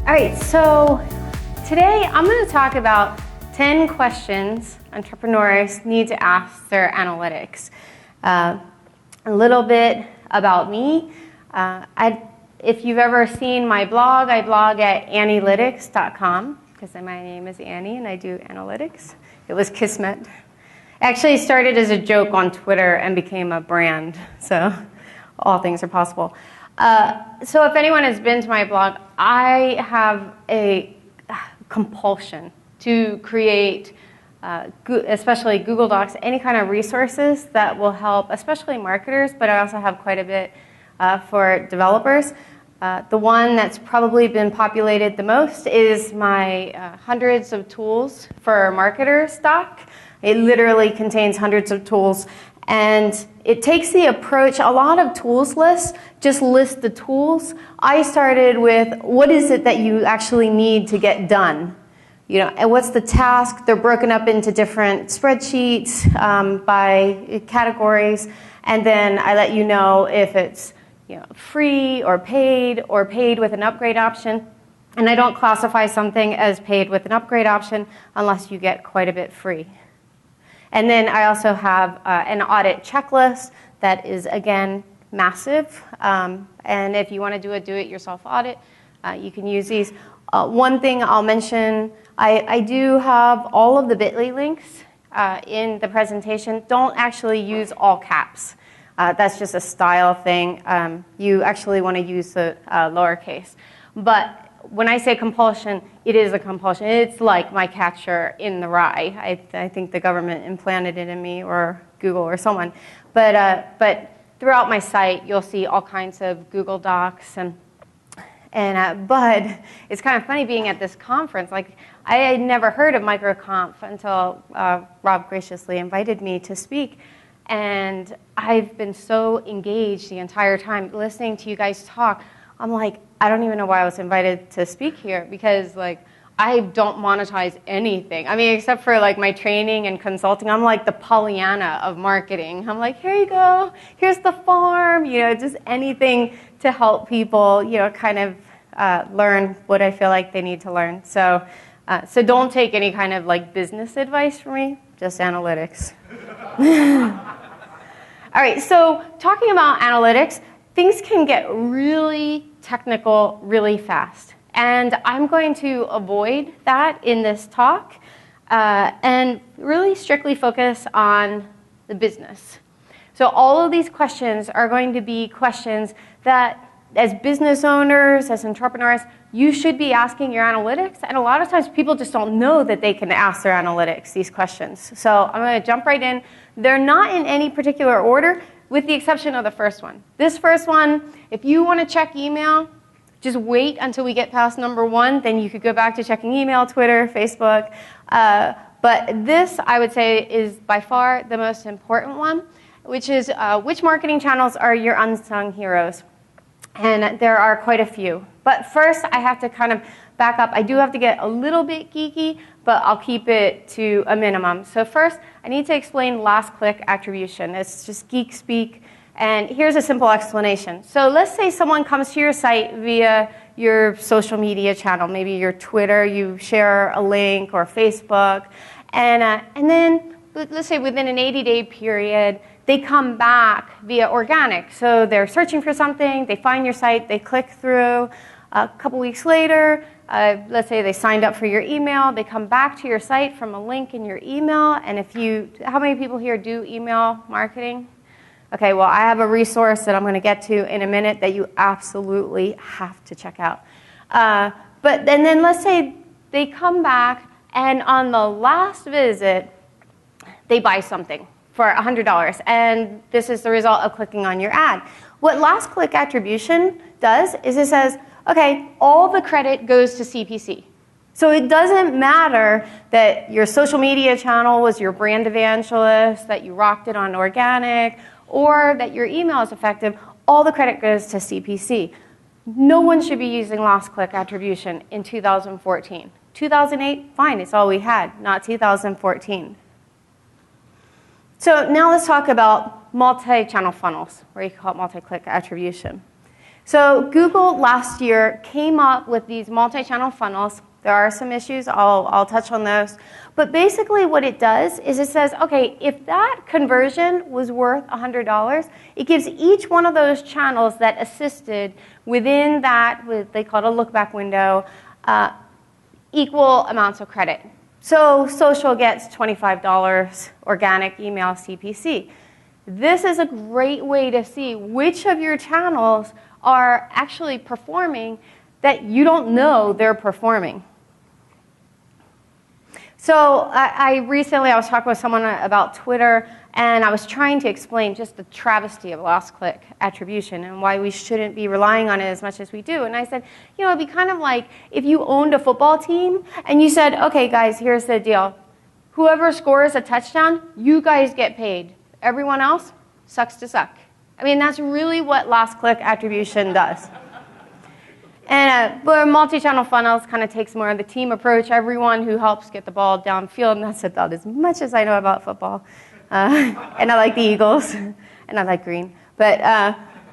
All right, so today I'm going to talk about 10 questions entrepreneurs need to ask their analytics. A little bit about me. If you've ever seen my blog, I blog at analytics.com because my name is Annie and I do analytics. It was Kismet. Actually started as a joke on Twitter and became a brand, so all things are possible. So if anyone has been to my blog, I have a compulsion to create, especially Google Docs, any kind of resources that will help, especially marketers, but I also have quite a bit for developers. The one that's probably been populated the most is my hundreds of tools for marketers doc. It literally contains hundreds of tools. And it takes the approach, a lot of tools lists just list the tools. I started with what is it that you actually need to get done? You know, and what's the task? They're broken up into different spreadsheets by categories. And then I let you know if it's free or paid with an upgrade option. And I don't classify something as paid with an upgrade option unless you get quite a bit free. And then I also have an audit checklist that is, again, massive. And if you want to do a do-it-yourself audit, you can use these. One thing I'll mention, I do have all of the bit.ly links in the presentation. Don't actually use all caps. That's just a style thing. You actually want to use the lowercase. But when I say compulsion, it is a compulsion. It's like my catcher in the rye. I think the government implanted it in me, or Google, or someone. But throughout my site, you'll see all kinds of Google Docs. But it's kind of funny being at this conference. Like, I had never heard of MicroConf until Rob graciously invited me to speak. And I've been so engaged the entire time listening to you guys talk. I'm like, I don't even know why I was invited to speak here, because like I don't monetize anything. I mean, except for like my training and consulting. I'm like the Pollyanna of marketing. I'm like, here you go, here's the farm, just anything to help people, kind of learn what I feel like they need to learn. So don't take any kind of like business advice from me, just analytics. All right, so talking about analytics, things can get really technical really fast. And I'm going to avoid that in this talk and really strictly focus on the business. So all of these questions are going to be questions that, as business owners, as entrepreneurs, you should be asking your analytics. And a lot of times people just don't know that they can ask their analytics these questions. So I'm going to jump right in. They're not in any particular order, with the exception of the first one. This first one, if you want to check email, just wait until we get past number 1. Then you could go back to checking email, Twitter, Facebook. But this, I would say, is by far the most important one, which is which marketing channels are your unsung heroes? And there are quite a few. But first, I have to kind of back up. I do have to get a little bit geeky, but I'll keep it to a minimum. So first, I need to explain last click attribution. It's just geek speak. And here's a simple explanation. So let's say someone comes to your site via your social media channel, maybe your Twitter, you share a link, or Facebook. And then, let's say within an 80-day period, they come back via organic. So they're searching for something, they find your site, they click through. A couple weeks later, let's say they signed up for your email, they come back to your site from a link in your email. And how many people here do email marketing? Okay, well, I have a resource that I'm going to get to in a minute that you absolutely have to check out. But then let's say they come back, and on the last visit, they buy something for $100. And this is the result of clicking on your ad. What last click attribution does is it says, okay, all the credit goes to CPC. So it doesn't matter that your social media channel was your brand evangelist, that you rocked it on organic, or that your email is effective. All the credit goes to CPC. No one should be using last click attribution in 2014. 2008, fine, it's all we had, not 2014. So now let's talk about multi-channel funnels, or you call it multi-click attribution. So Google last year came up with these multi-channel funnels. There are some issues. I'll touch on those. But basically what it does is it says, okay, if that conversion was worth $100, it gives each one of those channels that assisted within that, they call it a look-back window, equal amounts of credit. So social gets $25, organic email CPC. This is a great way to see which of your channels are actually performing that you don't know they're performing. So I was talking with someone about Twitter, and I was trying to explain just the travesty of last click attribution and why we shouldn't be relying on it as much as we do. And I said, it'd be kind of like if you owned a football team and you said, okay, guys, here's the deal. Whoever scores a touchdown, you guys get paid. Everyone else sucks to suck. I mean, that's really what last click attribution does. And but multi-channel funnels kind of takes more of the team approach. Everyone who helps get the ball downfield, and that's about as much as I know about football. And I like the Eagles, and I like green. But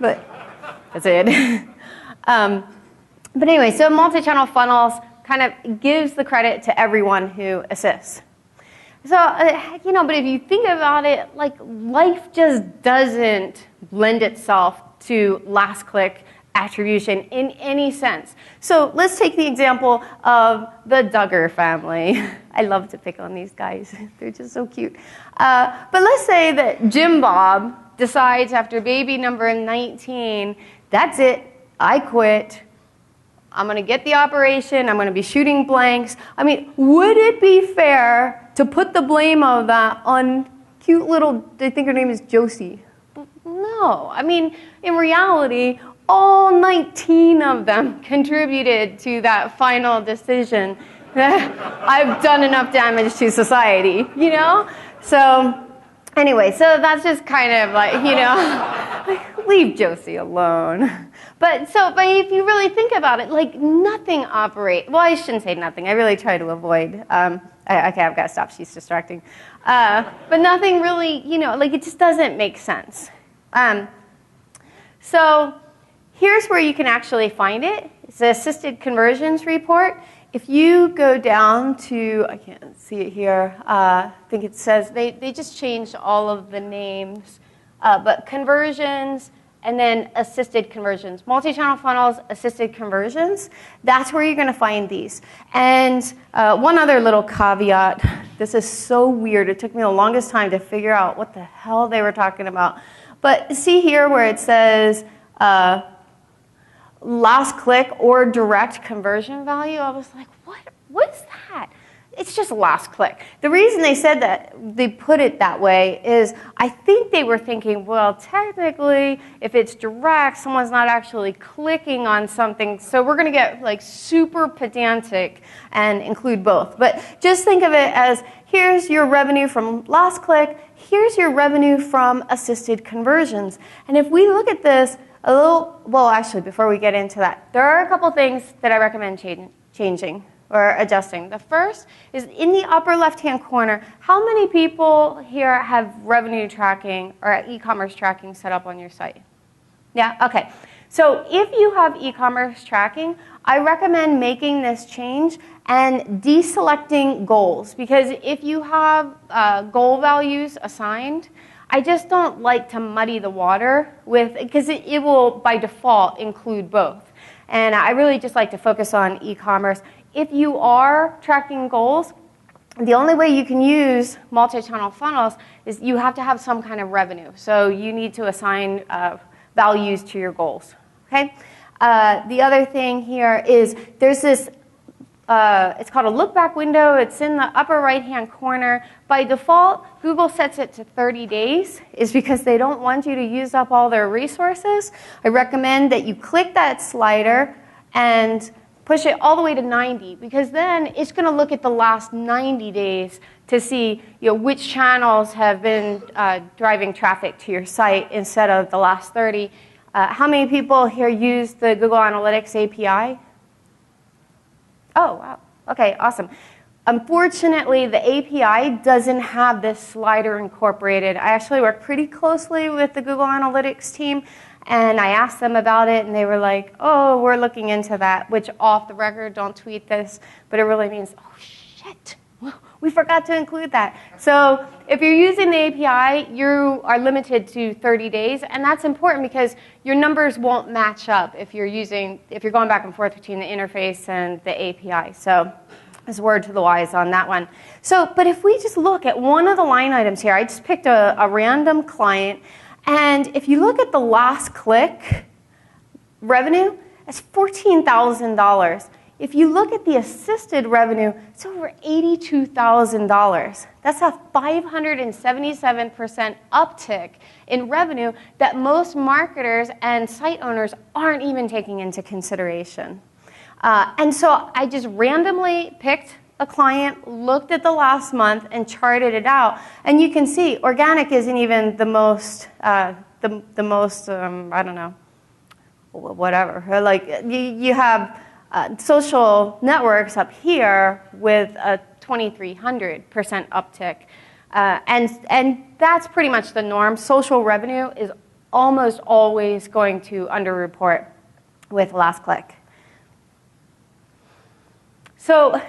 that's it. But anyway, so multi-channel funnels kind of gives the credit to everyone who assists. So, but if you think about it, like life just doesn't lend itself to last click attribution in any sense. So let's take the example of the Duggar family. I love to pick on these guys. They're just so cute. But let's say that Jim Bob decides after baby number 19, that's it, I quit. I'm going to get the operation. I'm going to be shooting blanks. I mean, would it be fair to put the blame of that on cute little, I think her name is Josie? No. I mean, in reality, all 19 of them contributed to that final decision. I've done enough damage to society, So anyway, so that's just kind of like, leave Josie alone. But if you really think about it, like nothing operates. Well, I shouldn't say nothing. I really try to avoid. Okay, I've got to stop. She's distracting. But nothing really, it just doesn't make sense. So here's where you can actually find it. It's the Assisted Conversions Report. If you go down to, I can't see it here, I think it says, they just changed all of the names, but conversions and then assisted conversions. Multi-channel funnels, assisted conversions, that's where you're going to find these. And one other little caveat, this is so weird. It took me the longest time to figure out what the hell they were talking about. But see here where it says, last click or direct conversion value. I was like, what is that? It's just last click. The reason they said that, they put it that way, is I think they were thinking, well, technically, if it's direct, someone's not actually clicking on something, so we're going to get like super pedantic and include both. But just think of it as, here's your revenue from last click, here's your revenue from assisted conversions. And if we look at this, actually, before we get into that, there are a couple things that I recommend changing or adjusting. The first is in the upper left-hand corner, how many people here have revenue tracking or e-commerce tracking set up on your site? Yeah, okay. So if you have e-commerce tracking, I recommend making this change and deselecting goals, because if you have goal values assigned, I just don't like to muddy the water because it will, by default, include both. And I really just like to focus on e-commerce. If you are tracking goals, the only way you can use multi-channel funnels is you have to have some kind of revenue. So you need to assign values to your goals. Okay? The other thing here is there's this, it's called a look-back window. It's in the upper right-hand corner. By default, Google sets it to 30 days. It's because they don't want you to use up all their resources. I recommend that you click that slider and push it all the way to 90, because then it's going to look at the last 90 days to see which channels have been driving traffic to your site instead of the last 30. How many people here use the Google Analytics API? Oh, wow. Okay, awesome. Unfortunately, the API doesn't have this slider incorporated. I actually work pretty closely with the Google Analytics team, And I asked them about it, and they were like, oh, we're looking into that, which off the record, don't tweet this, but it really means, oh, shit, we forgot to include that. So if you're using the API, you are limited to 30 days, and that's important because your numbers won't match up if you're going back and forth between the interface and the API. So as a word to the wise on that one. So, but if we just look at one of the line items here, I just picked a random client, and if you look at the last click revenue, it's $14,000. If you look at the assisted revenue, it's over $82,000. That's a 577% uptick in revenue that most marketers and site owners aren't even taking into consideration. And so I just randomly picked a client, looked at the last month, and charted it out. And you can see organic isn't even the most, I don't know, whatever. Like you have social networks up here with a 2,300% uptick. And that's pretty much the norm. Social revenue is almost always going to underreport with last click. So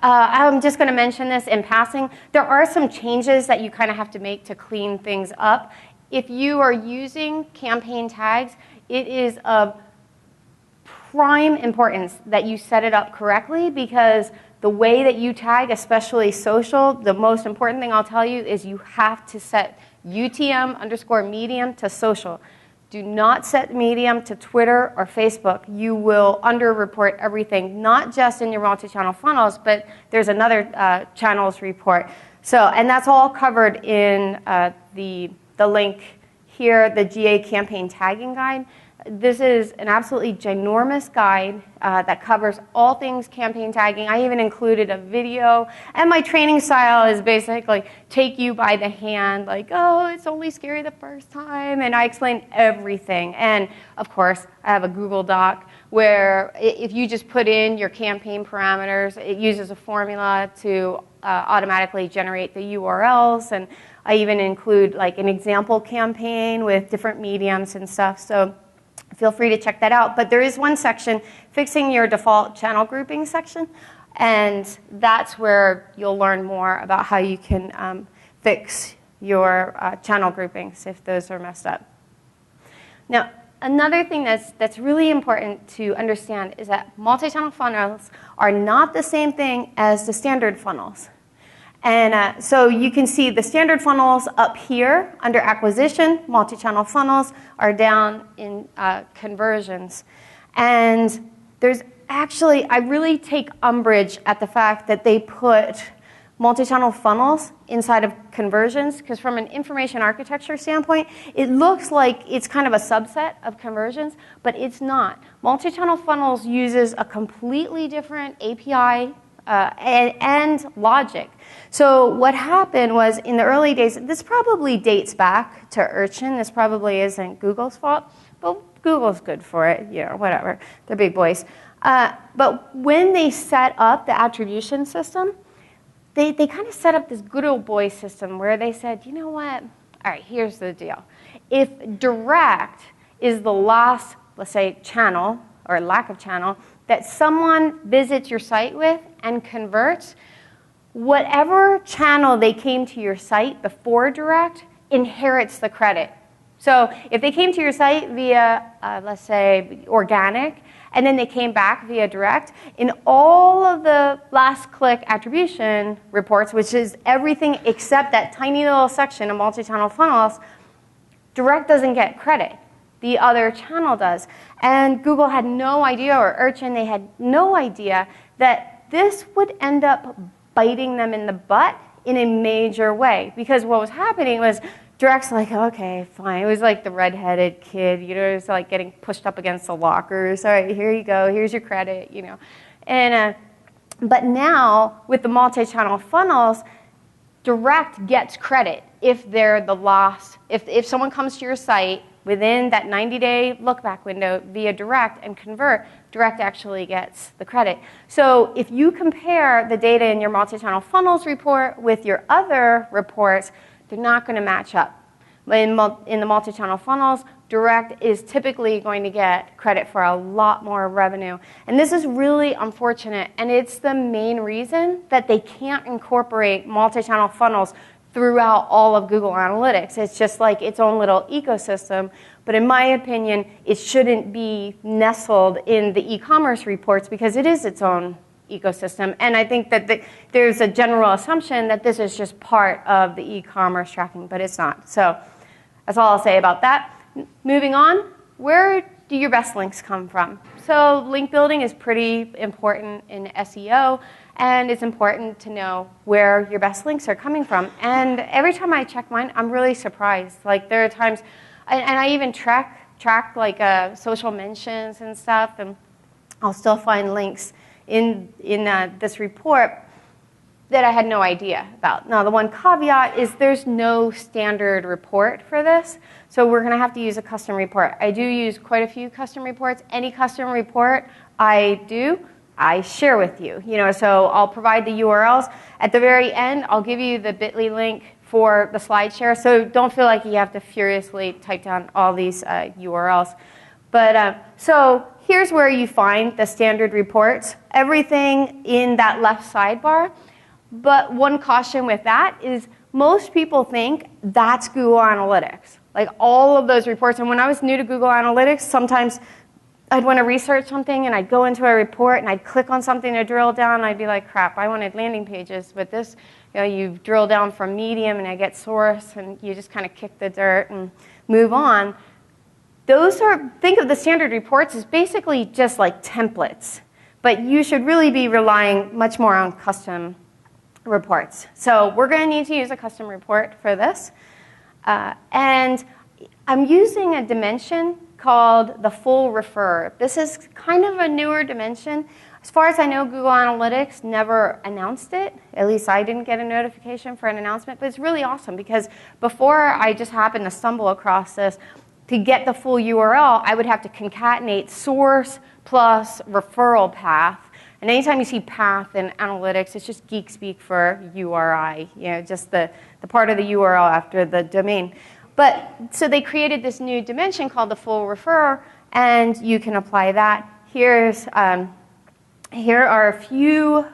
I'm just going to mention this in passing. There are some changes that you kind of have to make to clean things up. If you are using campaign tags, it is of prime importance that you set it up correctly, because the way that you tag, especially social, the most important thing I'll tell you is you have to set UTM_medium to social. Do not set medium to Twitter or Facebook. You will underreport everything, not just in your multi-channel funnels, but there's another channels report. So, and that's all covered in the link here, the GA campaign tagging guide. This is an absolutely ginormous guide that covers all things campaign tagging. I even included a video, and my training style is basically take you by the hand, like, oh, it's only scary the first time, and I explain everything. And of course, I have a Google Doc where if you just put in your campaign parameters, it uses a formula to automatically generate the URLs, and I even include like an example campaign with different mediums and stuff. So feel free to check that out. But there is one section, fixing your default channel grouping section, and that's where you'll learn more about how you can fix your channel groupings if those are messed up. Now, another thing that's really important to understand is that multi-channel funnels are not the same thing as the standard funnels. And so you can see the standard funnels up here under acquisition. Multi-channel funnels are down in conversions. And there's actually, I really take umbrage at the fact that they put multi-channel funnels inside of conversions, because from an information architecture standpoint, it looks like it's kind of a subset of conversions, but it's not. Multi-channel funnels uses a completely different API and logic. So what happened was in the early days, this probably dates back to Urchin. This probably isn't Google's fault, but Google's good for it, you know, whatever. They're big boys. But when they set up the attribution system, they kind of set up this good old boy system where they said, you know what? All right, here's the deal. If direct is the last, let's say, channel or lack of channel that someone visits your site with and converts, whatever channel they came to your site before direct inherits the credit. So if they came to your site via, let's say, organic, and then they came back via direct, in all of the last click attribution reports, which is everything except that tiny little section of multi-channel funnels, direct doesn't get credit. The other channel does. And Google had no idea, or Urchin, they had no idea that this would end up biting them in the butt in a major way. Because what was happening was direct's like, okay, fine. It was like the redheaded kid, you know, it was like getting pushed up against the lockers. All right, here you go. Here's your credit, you know. And but now with the multi-channel funnels, direct gets credit if they're the last. If someone comes to your site within that 90-day look-back window via direct and convert, direct actually gets the credit. So if you compare the data in your multi-channel funnels report with your other reports, they're not going to match up. In the multi-channel funnels, direct is typically going to get credit for a lot more revenue. And this is really unfortunate, and it's the main reason that they can't incorporate multi-channel funnels throughout all of Google Analytics. It's just like its own little ecosystem. But in my opinion, it shouldn't be nestled in the e-commerce reports because it is its own ecosystem. And I think that there's a general assumption that this is just part of the e-commerce tracking, but it's not. So that's all I'll say about that. Moving on, where do your best links come from? So link building is pretty important in SEO, and it's important to know where your best links are coming from. And every time I check mine, I'm really surprised. Like there are times, and I even track like social mentions and stuff, and I'll still find links in this report that I had no idea about. Now, the one caveat is there's no standard report for this, so we're going to have to use a custom report. I do use quite a few custom reports. Any custom report I do, I share with you. So I'll provide the URLs. At the very end, I'll give you the bit.ly link for the slide share, so don't feel like you have to furiously type down all these URLs. But so here's where you find the standard reports, everything in that left sidebar. But one caution with that is most people think that's Google Analytics, like all of those reports. And when I was new to Google Analytics, sometimes I'd want to research something and I'd go into a report and I'd click on something to drill down and I'd be like, crap, I wanted landing pages. But this, you drill down from medium and I get source and you just kind of kick the dirt and move on. Think of the standard reports as basically just like templates, but you should really be relying much more on custom reports. So we're going to need to use a custom report for this. And I'm using a dimension called the full refer. This is kind of a newer dimension. As far as I know, Google Analytics never announced it. At least I didn't get a notification for an announcement. But it's really awesome because before I just happened to stumble across this, to get the full URL, I would have to concatenate source plus referral path. And anytime you see path in analytics, it's just geek speak for URI, just the part of the URL after the domain. But so they created this new dimension called the full refer, and you can apply that. Here are a few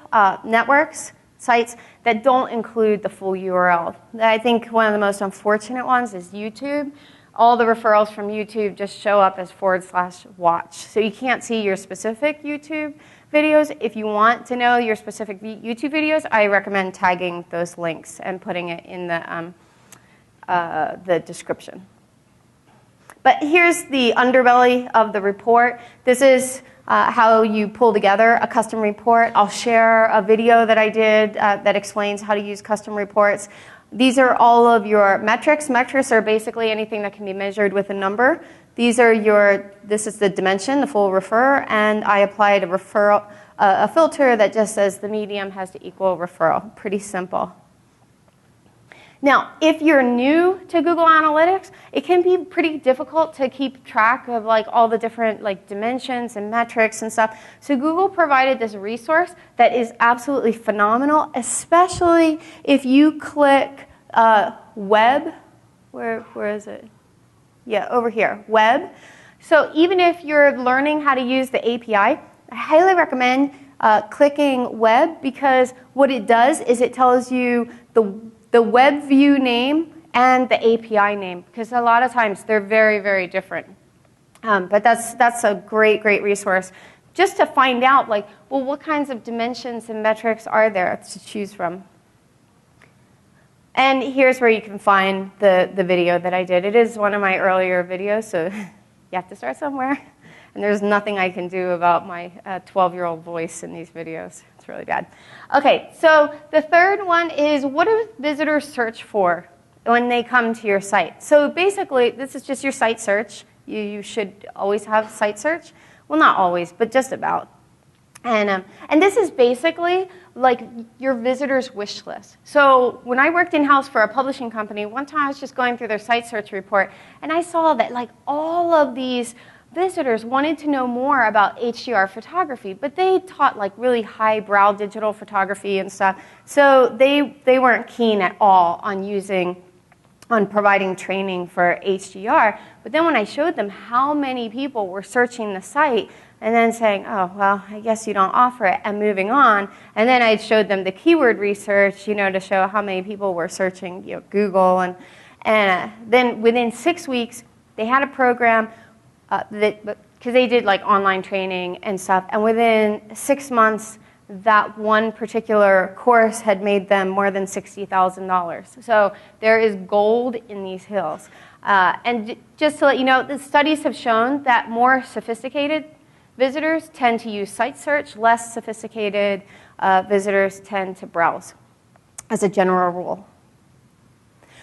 networks, sites that don't include the full URL. I think one of the most unfortunate ones is YouTube. All the referrals from YouTube just show up as /watch. So you can't see your specific YouTube videos. If you want to know your specific YouTube videos, I recommend tagging those links and putting it in the description. But here's the underbelly of the report. This is how you pull together a custom report. I'll share a video that I did that explains how to use custom reports. These are all of your metrics. Metrics are basically anything that can be measured with a number. This is the dimension, the full refer, and I applied a filter that just says the medium has to equal referral. Pretty simple. Now, if you're new to Google Analytics, it can be pretty difficult to keep track of all the different dimensions and metrics and stuff. So Google provided this resource that is absolutely phenomenal, especially if you click web. Where is it? Yeah, over here, web. So even if you're learning how to use the API, I highly recommend clicking web because what it does is it tells you the web view name and the API name, because a lot of times they're very, very different. But that's a great resource just to find out, what kinds of dimensions and metrics are there to choose from. And here's where you can find the video that I did. It is one of my earlier videos, so you have to start somewhere. And there's nothing I can do about my 12-year-old voice in these videos. It's really bad. Okay, so the third one is, what do visitors search for when they come to your site? So basically, this is just your site search. You should always have site search. Well, not always, but just about. And this is basically your visitors' wish list. So when I worked in-house for a publishing company, one time I was just going through their site search report, and I saw that all of these visitors wanted to know more about HDR photography, but they taught really highbrow digital photography and stuff. So they weren't keen at all on using on providing training for HDR. But then when I showed them how many people were searching the site and then saying, oh, well, I guess you don't offer it, and moving on, and then I showed them the keyword research, to show how many people were searching, Google, and then within 6 weeks, they had a program because they did like online training and stuff, and within 6 months, that one particular course had made them more than $60,000. So there is gold in these hills. And just to let you know, the studies have shown that more sophisticated visitors tend to use site search, less sophisticated visitors tend to browse, as a general rule.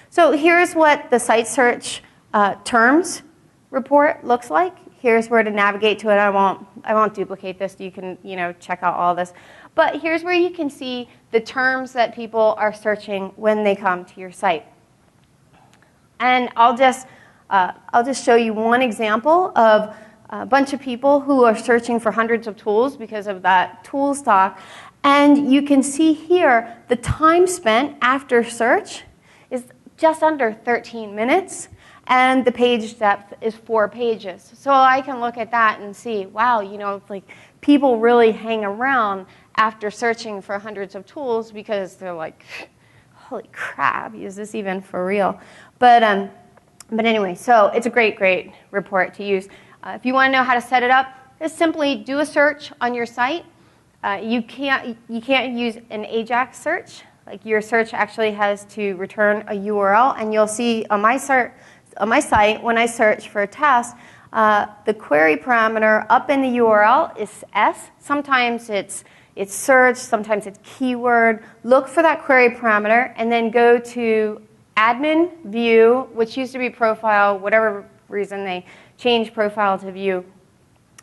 So here's what the site search terms report looks like. Here's where to navigate to it. I won't duplicate this. You can check out all this. But here's where you can see the terms that people are searching when they come to your site. And I'll just show you one example of a bunch of people who are searching for hundreds of tools because of that tools talk. And you can see here the time spent after search is just under 13 minutes. And the page depth is 4 pages. So I can look at that and see, wow, like people really hang around after searching for hundreds of tools because they're like, holy crap, is this even for real? But anyway, so it's a great, great report to use. If you want to know how to set it up, just simply do a search on your site. You can't use an AJAX search. Like your search actually has to return a URL, and you'll see on my site, when I search for a test, the query parameter up in the URL is S. Sometimes it's search, sometimes it's keyword. Look for that query parameter, and then go to admin, view, which used to be profile, whatever reason they changed profile to view,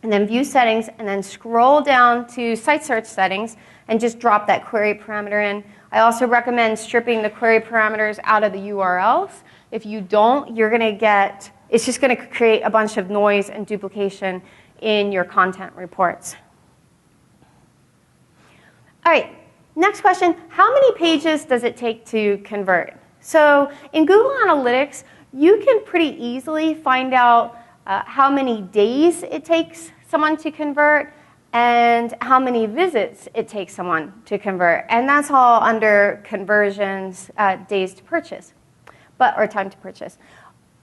and then view settings, and then scroll down to site search settings, and just drop that query parameter in. I also recommend stripping the query parameters out of the URLs. If you don't, it's just going to create a bunch of noise and duplication in your content reports. All right, next question. How many pages does it take to convert? So in Google Analytics, you can pretty easily find out how many days it takes someone to convert and how many visits it takes someone to convert. And that's all under conversions, days to purchase, or time to purchase.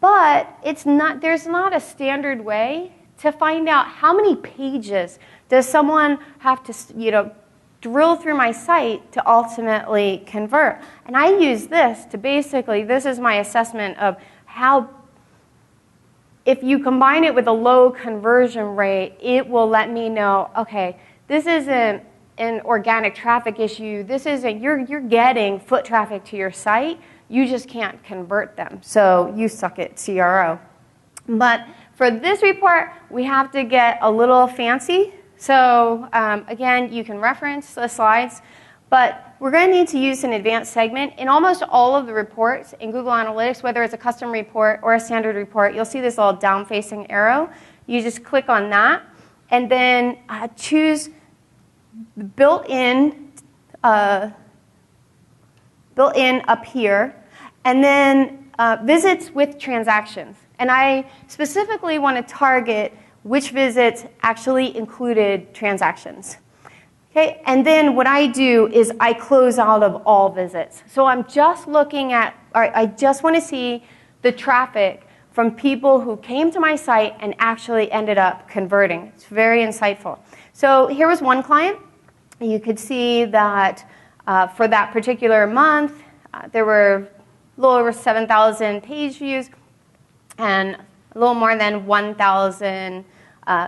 But there's not a standard way to find out how many pages does someone have to drill through my site to ultimately convert. And I use this to this is my assessment of how, if you combine it with a low conversion rate, it will let me know, okay, this isn't an organic traffic issue. This isn't, you're getting foot traffic to your site. You just can't convert them. So you suck at CRO. But for this report, we have to get a little fancy. So again, you can reference the slides. But we're going to need to use an advanced segment. In almost all of the reports in Google Analytics, whether it's a custom report or a standard report, you'll see this little down-facing arrow. You just click on that, and then choose built-in up here, and then visits with transactions. And I specifically want to target which visits actually included transactions. Okay, and then what I do is I close out of all visits. So I'm just looking at, I just want to see the traffic from people who came to my site and actually ended up converting. It's very insightful. So here was one client. You could see that for that particular month, there were a little over 7,000 page views and a little more than 1,000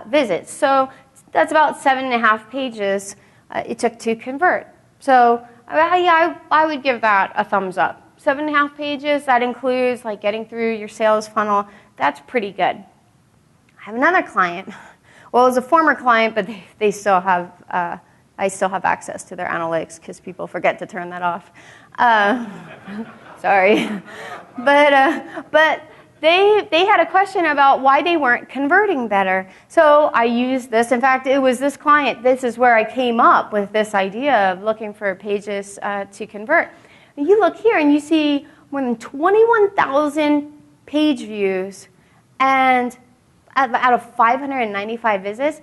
visits. So that's about 7.5 pages it took to convert. So I would give that a thumbs up. 7.5 pages, that includes like getting through your sales funnel. That's pretty good. I have another client. Well, it was a former client, but they still have, I still have access to their analytics because people forget to turn that off. Sorry. But they had a question about why they weren't converting better. So I used this. In fact, it was this client. This is where I came up with this idea of looking for pages to convert. And you look here and you see more than 21,000 page views, and out of 595 visits,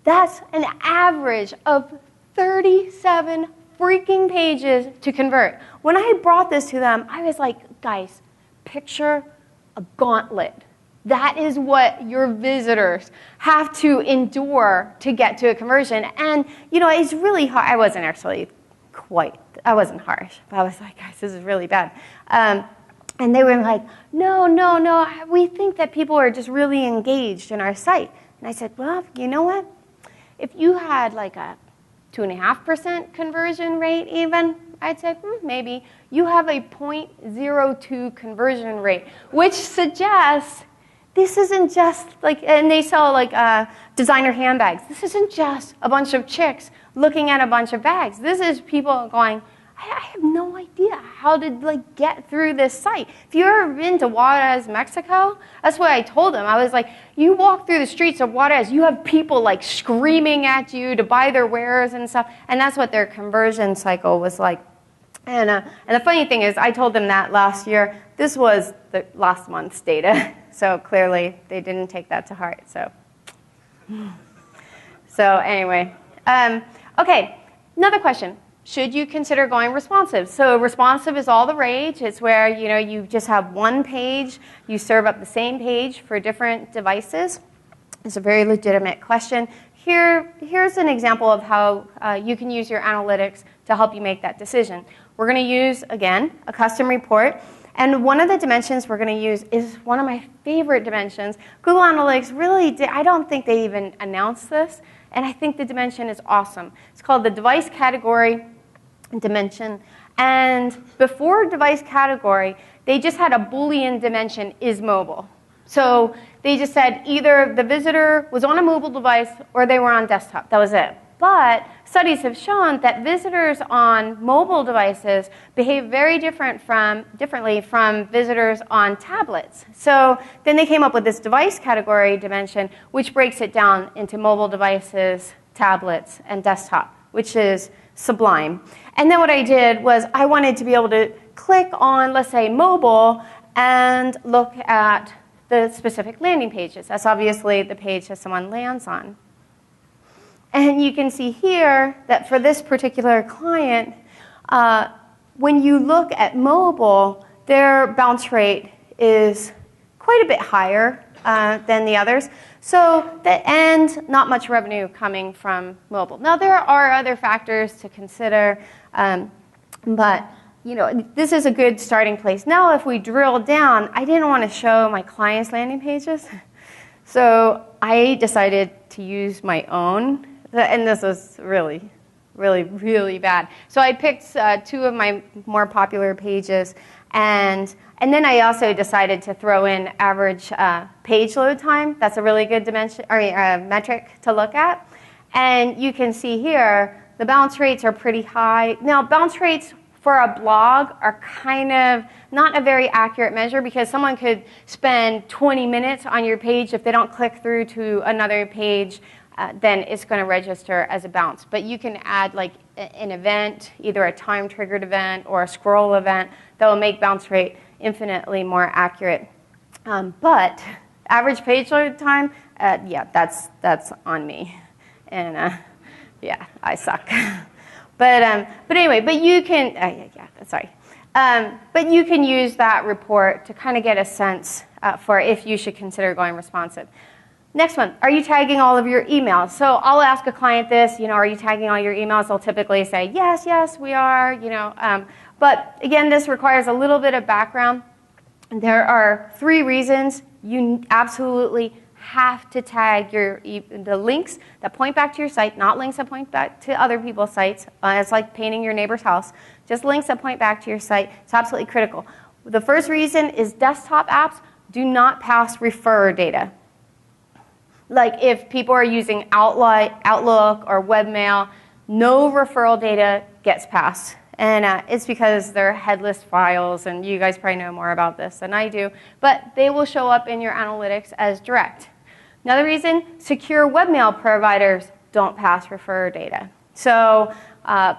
that's an average of 37 freaking pages to convert. When I brought this to them, I was like, guys, picture a gauntlet. That is what your visitors have to endure to get to a conversion. And, you know, it's really hard. I wasn't harsh, but I was like, guys, this is really bad. And they were like, no, we think that people are just really engaged in our site. And I said, well, you know what? If you had like a 2.5% conversion rate even, I'd say maybe. You have a 0.02 conversion rate, which suggests this isn't just like, and they sell like designer handbags. This isn't just a bunch of chicks looking at a bunch of bags. This is people going, I have no idea how to like get through this site. If you've ever been to Juarez, Mexico, that's what I told them. I was like, you walk through the streets of Juarez, you have people like screaming at you to buy their wares and stuff, and that's what their conversion cycle was like. And the funny thing is, I told them that last year. This was the last month's data, so clearly they didn't take that to heart. So anyway, okay, another question. Should you consider going responsive? So responsive is all the rage. It's where you just have one page. You serve up the same page for different devices. It's a very legitimate question. Here's an example of how you can use your analytics to help you make that decision. We're going to use, again, a custom report. And one of the dimensions we're going to use is one of my favorite dimensions. Google Analytics really I don't think they even announced this. And I think the dimension is awesome. It's called the device category dimension. And before device category, they just had a Boolean dimension is mobile. So they just said either the visitor was on a mobile device or they were on desktop. That was it. But studies have shown that visitors on mobile devices behave very differently from visitors on tablets. So then they came up with this device category dimension, which breaks it down into mobile devices, tablets, and desktop, which is sublime. And then what I did was I wanted to be able to click on, let's say, mobile and look at the specific landing pages. That's obviously the page that someone lands on. And you can see here that for this particular client, when you look at mobile, their bounce rate is quite a bit higher than the others. So and not much revenue coming from mobile. Now there are other factors to consider, but this is a good starting place. Now if we drill down, I didn't want to show my clients' landing pages, so I decided to use my own. And this was really, really, really bad. So I picked two of my more popular pages, and then I also decided to throw in average page load time. That's a really good metric to look at. And you can see here the bounce rates are pretty high. Now, bounce rates for a blog are kind of not a very accurate measure because someone could spend 20 minutes on your page. If they don't click through to another page, then it's going to register as a bounce. But you can add like an event, either a time-triggered event or a scroll event that will make bounce rate infinitely more accurate. But average page load time, yeah, that's on me. And yeah, I suck. But anyway, but you can, but you can use that report to kind of get a sense for if you should consider going responsive. Next one, are you tagging all of your emails? So I'll ask a client this, are you tagging all your emails? They'll typically say, yes, we are, But again, this requires a little bit of background. There are 3 reasons you absolutely have to tag the links that point back to your site, not links that point back to other people's sites. It's like painting your neighbor's house. Just links that point back to your site. It's absolutely critical. The first reason is desktop apps do not pass referrer data. Like if people are using Outlook or webmail, no referral data gets passed. And it's because they're headless files, and you guys probably know more about this than I do, but they will show up in your analytics as direct. Another reason, secure webmail providers don't pass referrer data. So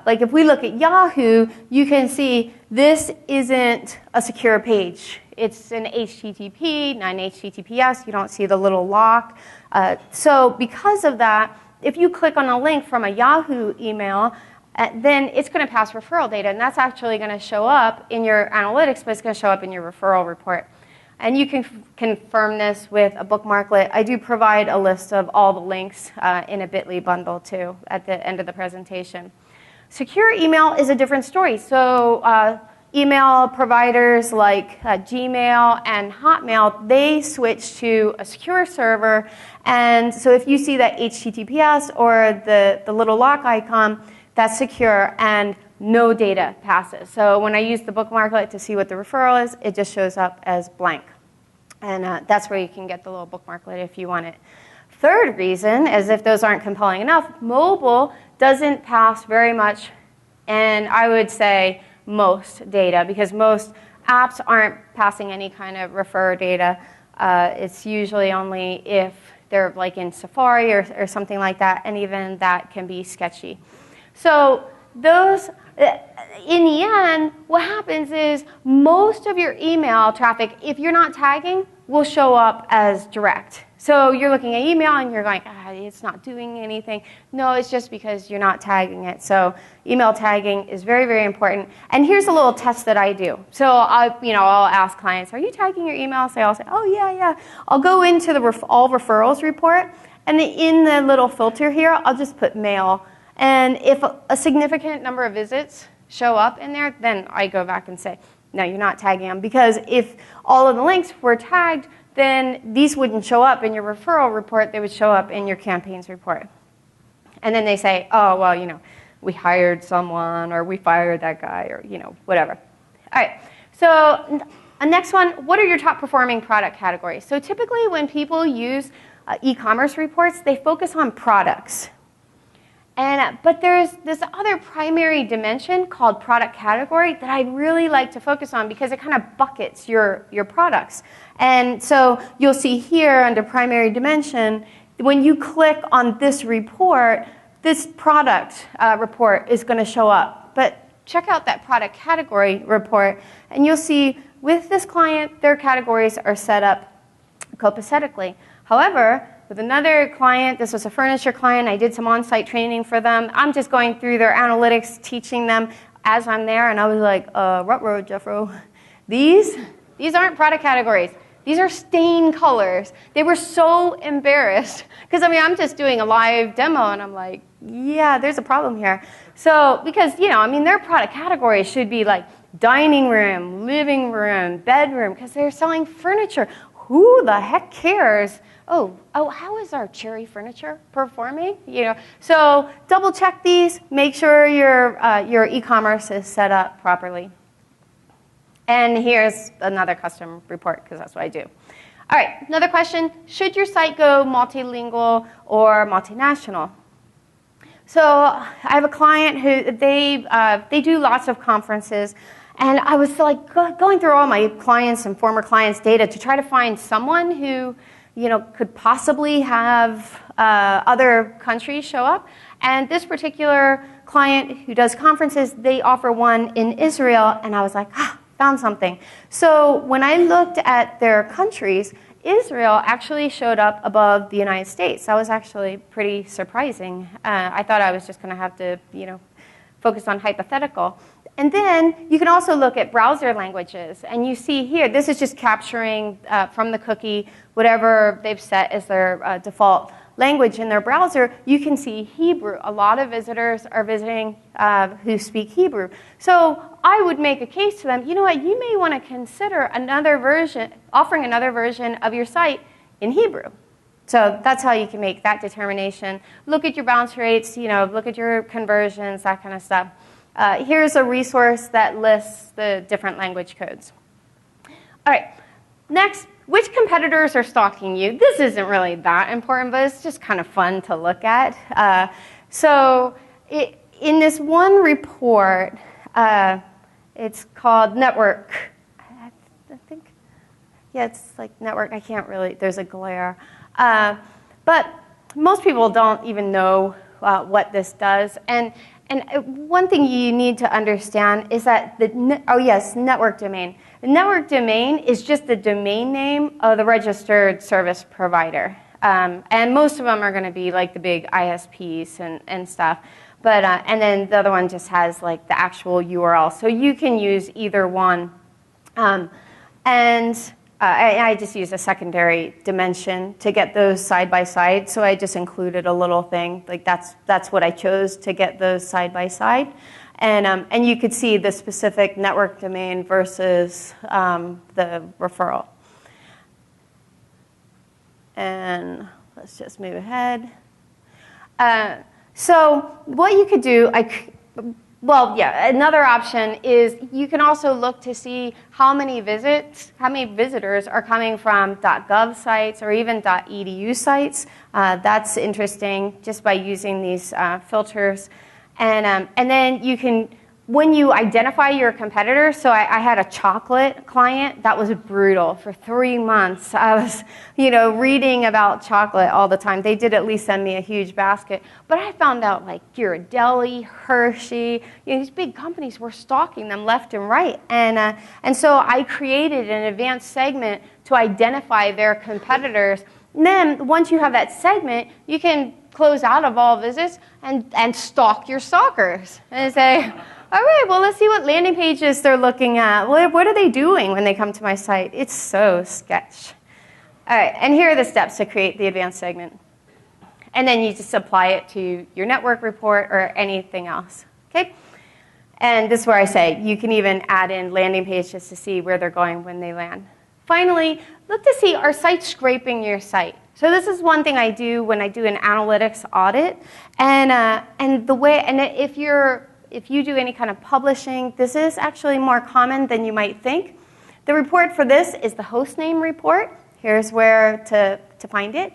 like if we look at Yahoo, you can see this isn't a secure page. It's an HTTP, not an HTTPS. You don't see the little lock. So because of that, if you click on a link from a Yahoo email, then it's going to pass referral data. And that's actually going to show up in your analytics, but it's going to show up in your referral report. And you can confirm this with a bookmarklet. I do provide a list of all the links in a bit.ly bundle, too, at the end of the presentation. Secure email is a different story. So email providers like Gmail and Hotmail, they switch to a secure server. And so if you see that HTTPS or the little lock icon, that's secure, and no data passes. So when I use the bookmarklet to see what the referral is, it just shows up as blank. And that's where you can get the little bookmarklet if you want it. Third reason, as if those aren't compelling enough, mobile doesn't pass very much, and I would say most data, because most apps aren't passing any kind of refer data. It's usually only if they're like in Safari or something like that, and even that can be sketchy. So those, in the end, what happens is most of your email traffic, if you're not tagging, will show up as direct. So you're looking at email and you're going, it's not doing anything. No, it's just because you're not tagging it. So email tagging is very, very important. And here's a little test that I do. So I'll ask clients, are you tagging your emails? They all say, oh, yeah. I'll go into the all referrals report, and in the little filter here, I'll just put mail. And if a significant number of visits show up in there, then I go back and say, no, you're not tagging them. Because if all of the links were tagged, then these wouldn't show up in your referral report. They would show up in your campaigns report. And then they say, oh, well, we hired someone, or we fired that guy, or, whatever. All right. So next one, what are your top performing product categories? So typically when people use e-commerce reports, they focus on products. But there's this other primary dimension called product category that I really like to focus on because it kind of buckets your products. And so you'll see here under primary dimension, when you click on this report, this product report is going to show up. But check out that product category report, and you'll see with this client, their categories are set up copacetically. However, with another client, this was a furniture client, I did some on-site training for them. I'm just going through their analytics, teaching them as I'm there, and I was like, ruh-roh, Jeffro. These aren't product categories. These are stain colors. They were so embarrassed. Because, I'm just doing a live demo, and I'm like, yeah, there's a problem here. So, because, their product categories should be like dining room, living room, bedroom, because they're selling furniture. Who the heck cares? Oh, how is our cherry furniture performing? So double check these. Make sure your e-commerce is set up properly. And here's another custom report, because that's what I do. All right, another question. Should your site go multilingual or multinational? So I have a client who they do lots of conferences. And I was like going through all my clients and former clients' data to try to find someone who could possibly have other countries show up. And this particular client who does conferences, they offer one in Israel. And I was like, found something. So when I looked at their countries, Israel actually showed up above the United States. That was actually pretty surprising. I thought I was just going to have to, focus on hypothetical. And then you can also look at browser languages. And you see here, this is just capturing from the cookie whatever they've set as their default language in their browser. You can see Hebrew. A lot of visitors are visiting who speak Hebrew. So I would make a case to them, you know what, you may want to consider offering another version of your site in Hebrew. So that's how you can make that determination. Look at your bounce rates, look at your conversions, that kind of stuff. Here's a resource that lists the different language codes. All right, next, which competitors are stalking you? This isn't really that important, but it's just kind of fun to look at. In this one report, it's called Network. I think, yeah, it's like Network. I can't really, there's a glare. But most people don't even know what this does. And one thing you need to understand is that network domain. The network domain is just the domain name of the registered service provider. And most of them are going to be like the big ISPs and stuff. But, and then the other one just has like the actual URL. So you can use either one. I just use a secondary dimension to get those side by side. So I just included a little thing. Like that's what I chose to get those side by side. And you could see the specific network domain versus the referral. And let's just move ahead. So what you could do, another option is you can also look to see how many visitors are coming from .gov sites or even .edu sites. That's interesting just by using these filters. And then you can, when you identify your competitor, so I had a chocolate client that was brutal. For 3 months, I was, reading about chocolate all the time. They did at least send me a huge basket. But I found out like Ghirardelli, Hershey, these big companies were stalking them left and right. And so I created an advanced segment to identify their competitors. And then once you have that segment, you can close out of all visits and stalk your stalkers and say, all right, well, let's see what landing pages they're looking at. What are they doing when they come to my site? It's so sketch. All right, and here are the steps to create the advanced segment. And then you just apply it to your network report or anything else, okay? And this is where I say you can even add in landing pages to see where they're going when they land. Finally, look to see, are sites scraping your site? So this is one thing I do when I do an analytics audit. And if you do any kind of publishing, this is actually more common than you might think. The report for this is the hostname report. Here's where to find it.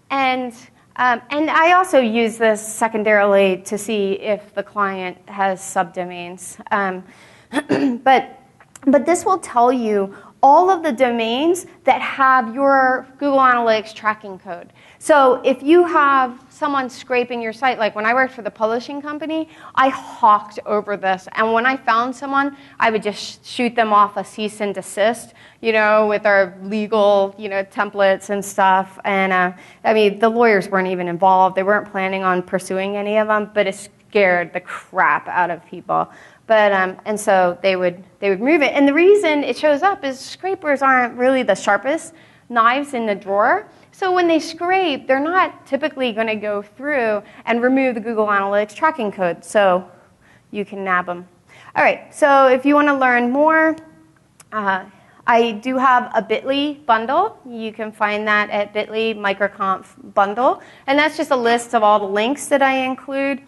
And I also use this secondarily to see if the client has subdomains. But this will tell you all of the domains that have your Google Analytics tracking code. So if you have someone scraping your site, like when I worked for the publishing company, I hawked over this. And when I found someone, I would just shoot them off a cease and desist, with our legal, templates and stuff. And the lawyers weren't even involved. They weren't planning on pursuing any of them, but it scared the crap out of people. But and so they would move it. And the reason it shows up is scrapers aren't really the sharpest knives in the drawer. So when they scrape, they're not typically going to go through and remove the Google Analytics tracking code. So you can nab them. All right, so if you want to learn more, I do have a bit.ly bundle. You can find that at bit.ly MicroConf bundle. And that's just a list of all the links that I include.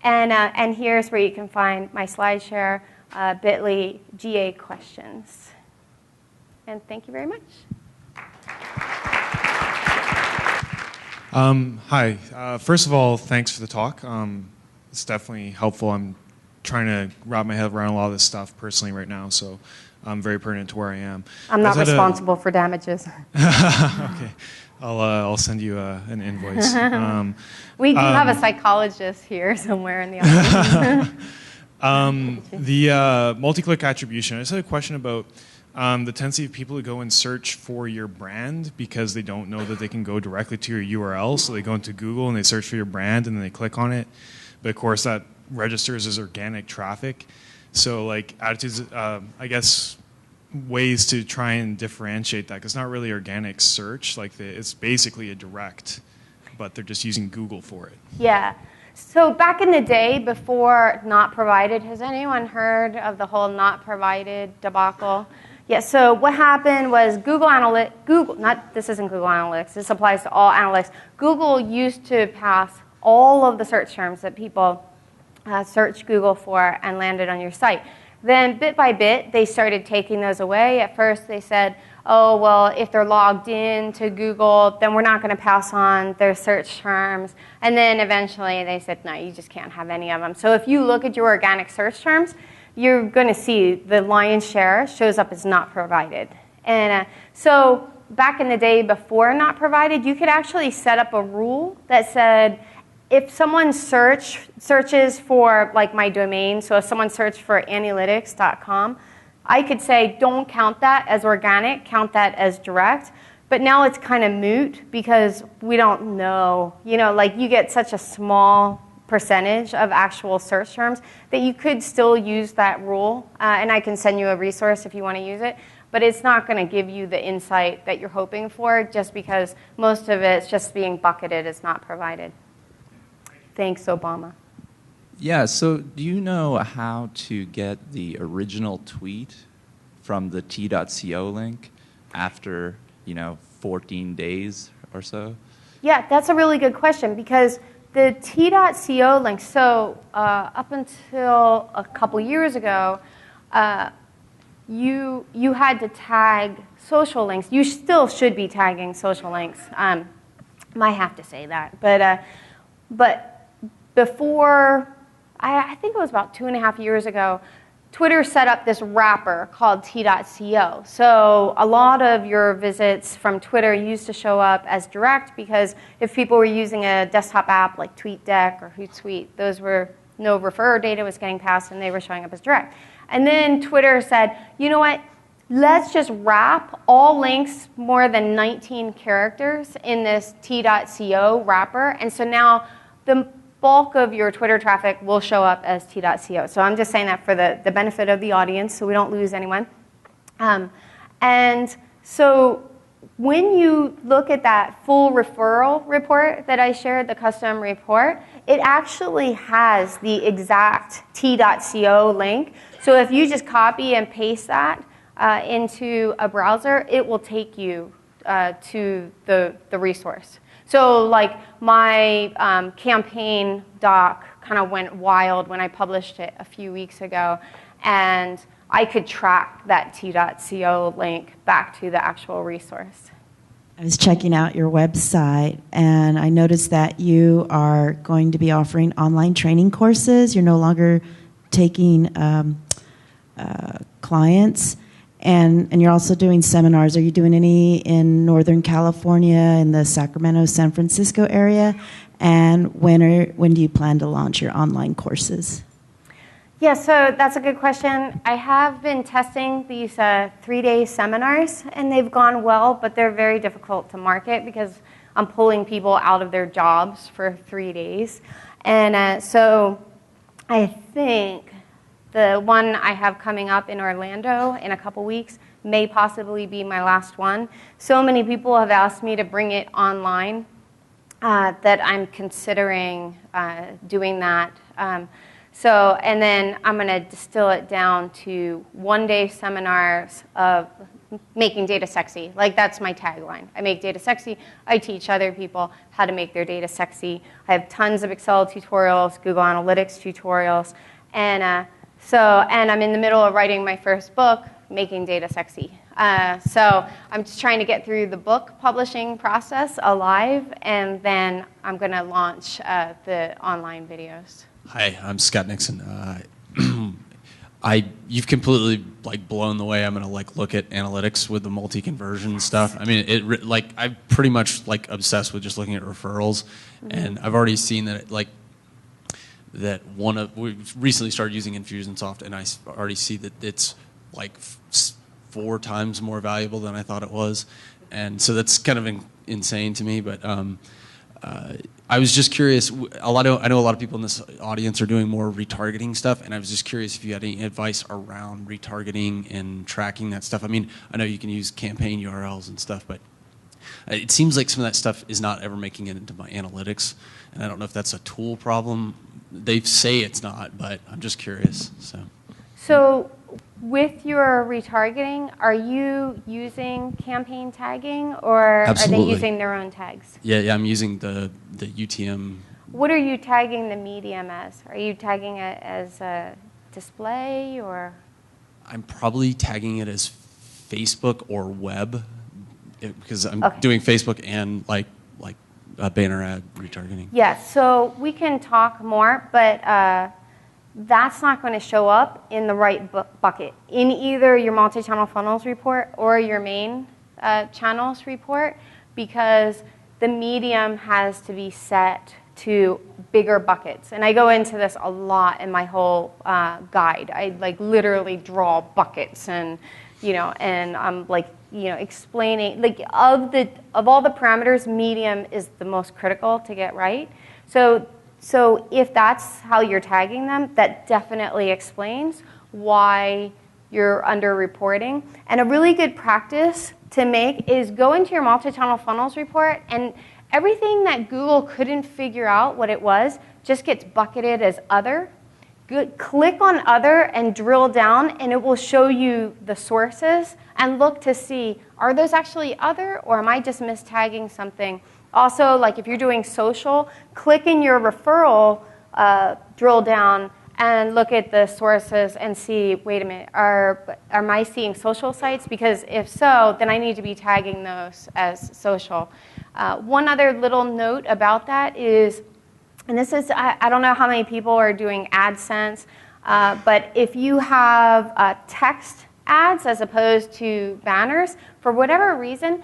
And here's where you can find my SlideShare, bit.ly GA questions. And thank you very much. Hi. First of all, thanks for the talk. It's definitely helpful. I'm trying to wrap my head around a lot of this stuff personally right now, so I'm very pertinent to where I am. I'm not responsible for damages. Okay. I'll send you an invoice. We do have a psychologist here somewhere in the office. The multi-click attribution. I just had a question about the tendency of people to go and search for your brand because they don't know that they can go directly to your URL. So they go into Google and they search for your brand and then they click on it. But of course that registers as organic traffic. So like attitudes, I guess, ways to try and differentiate that, because it's not really organic search. It's basically a direct, but they're just using Google for it. Yeah. So back in the day before not provided, has anyone heard of the whole not provided debacle? Yeah, so what happened was this isn't Google Analytics, this applies to all analytics. Google used to pass all of the search terms that people searched Google for and landed on your site. Then bit by bit, they started taking those away. At first they said, oh, well, if they're logged in to Google, then we're not going to pass on their search terms. And then eventually they said, no, you just can't have any of them. So if you look at your organic search terms, you're going to see the lion's share shows up as not provided. And so back in the day before not provided, you could actually set up a rule that said if someone searches for like my domain, so if someone searched for analytics.com, I could say don't count that as organic, count that as direct. But now it's kind of moot because we don't know. Like you get such a small percentage of actual search terms that you could still use that rule. And I can send you a resource if you want to use it. But it's not going to give you the insight that you're hoping for just because most of it's just being bucketed, it's not provided. Thanks, Obama. Yeah, so do you know how to get the original tweet from the t.co link after, 14 days or so? Yeah, that's a really good question because the t.co link, so up until a couple years ago, you had to tag social links. You still should be tagging social links. Might have to say that. But before, I think it was about 2.5 years ago, Twitter set up this wrapper called t.co. So a lot of your visits from Twitter used to show up as direct because if people were using a desktop app like TweetDeck or Hootsuite, those were no referrer data was getting passed and they were showing up as direct. And then Twitter said, you know what, let's just wrap all links more than 19 characters in this t.co wrapper. And so now the bulk of your Twitter traffic will show up as t.co. So I'm just saying that for the benefit of the audience so we don't lose anyone. And so when you look at that full referral report that I shared, the custom report, it actually has the exact t.co link. So if you just copy and paste that into a browser, it will take you to the resource. So like my campaign doc kind of went wild when I published it a few weeks ago, and I could track that t.co link back to the actual resource. I was checking out your website, and I noticed that you are going to be offering online training courses. You're no longer taking clients. And you're also doing seminars. Are you doing any in Northern California, in the Sacramento, San Francisco area? And when do you plan to launch your online courses? Yeah, so that's a good question. I have been testing these 3-day seminars, and they've gone well, but they're very difficult to market because I'm pulling people out of their jobs for 3 days. And so I think the one I have coming up in Orlando in a couple weeks may possibly be my last one. So many people have asked me to bring it online that I'm considering doing that. And then I'm going to distill it down to 1-day seminars of making data sexy. Like that's my tagline. I make data sexy. I teach other people how to make their data sexy. I have tons of Excel tutorials, Google Analytics tutorials, and I'm in the middle of writing my first book, Making Data Sexy. So I'm just trying to get through the book publishing process alive, and then I'm going to launch the online videos. Hi, I'm Scott Nixon. You've completely blown the way I'm going to look at analytics with the multi-conversion stuff. I mean, I'm pretty much obsessed with just looking at referrals, and I've already seen that we recently started using Infusionsoft, and I already see that it's 4 times more valuable than I thought it was, and so that's kind of insane to me. But I was just curious. I know a lot of people in this audience are doing more retargeting stuff, and I was just curious if you had any advice around retargeting and tracking that stuff. I mean, I know you can use campaign URLs and stuff, but it seems like some of that stuff is not ever making it into my analytics, and I don't know if that's a tool problem. They say it's not, but I'm just curious. So with your retargeting, are you using campaign tagging, or Absolutely. Are they using their own tags? Yeah, I'm using the UTM. What are you tagging the medium as? Are you tagging it as a display, or? I'm probably tagging it as Facebook or web, because I'm doing Facebook and banner ad retargeting. Yeah, so we can talk more, but that's not going to show up in the right bucket in either your multi-channel funnels report or your main channels report, because the medium has to be set to bigger buckets. And I go into this a lot in my whole guide. I like literally draw buckets and, and I'm like, explaining, like of all the parameters, medium is the most critical to get right. So if that's how you're tagging them, that definitely explains why you're under-reporting. And a really good practice to make is go into your multi-channel funnels report, and everything that Google couldn't figure out what it was just gets bucketed as other. Click on other and drill down, and it will show you the sources and look to see, are those actually other, or am I just mistagging something? Also, like if you're doing social, click in your referral, drill down, and look at the sources and see, wait a minute, am I seeing social sites? Because if so, then I need to be tagging those as social. One other little note about that is, and this is, I don't know how many people are doing AdSense, but if you have text ads as opposed to banners, for whatever reason,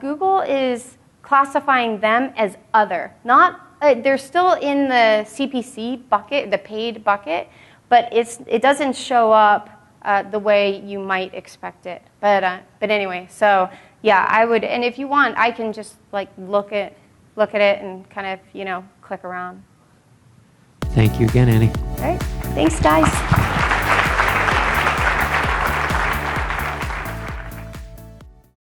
Google is classifying them as other. They're still in the CPC bucket, the paid bucket, but it doesn't show up the way you might expect it. But anyway, so yeah, I would, and if you want, I can just like look at it and kind of click around. Thank you again, Annie. All right, thanks guys.